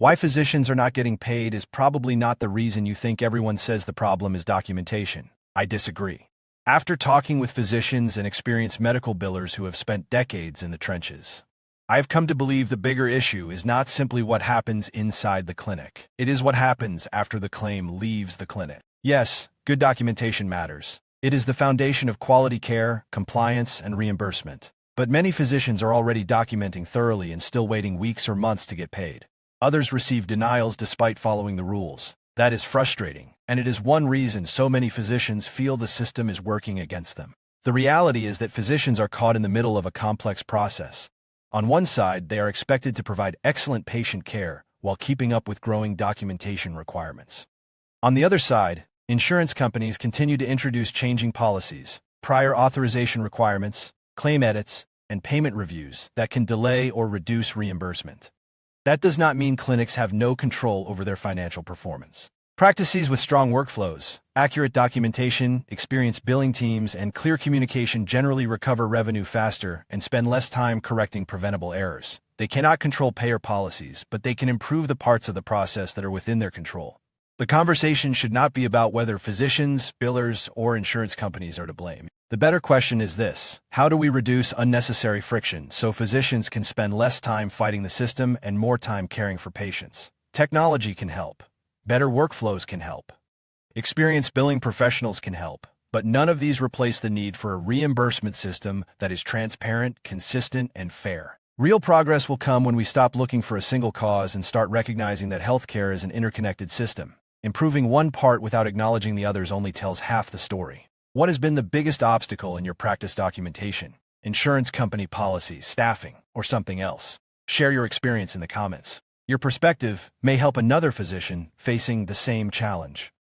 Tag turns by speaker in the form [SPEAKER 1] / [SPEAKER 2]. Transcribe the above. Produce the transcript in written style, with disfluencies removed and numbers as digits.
[SPEAKER 1] Why physicians are not getting paid is probably not the reason you think everyone says the problem is documentation. I disagree. After talking with physicians and experienced medical billers who have spent decades in the trenches, I have come to believe the bigger issue is not simply what happens inside the clinic. It is what happens after the claim leaves the clinic. Yes, good documentation matters. It is the foundation of quality care, compliance, and reimbursement. But many physicians are already documenting thoroughly and still waiting weeks or months to get paid. Others receive denials despite following the rules. That is frustrating, and it is one reason so many physicians feel the system is working against them. The reality is that physicians are caught in the middle of a complex process. On one side, they are expected to provide excellent patient care while keeping up with growing documentation requirements. On the other side, insurance companies continue to introduce changing policies, prior authorization requirements, claim edits, and payment reviews that can delay or reduce reimbursement. That does not mean clinics have no control over their financial performance. Practices with strong workflows, accurate documentation, experienced billing teams, and clear communication generally recover revenue faster and spend less time correcting preventable errors. They cannot control payer policies, but they can improve the parts of the process that are within their control. The conversation should not be about whether physicians, billers, or insurance companies are to blame. The better question is this: how do we reduce unnecessary friction so physicians can spend less time fighting the system and more time caring for patients? Technology can help. Better workflows can help. Experienced billing professionals can help. But none of these replace the need for a reimbursement system that is transparent, consistent, and fair. Real progress will come when we stop looking for a single cause and start recognizing that healthcare is an interconnected system. Improving one part without acknowledging the others only tells half the story. What has been the biggest obstacle in your practice documentation? Insurance company policies, staffing, or something else? Share your experience in the comments. Your perspective may help another physician facing the same challenge.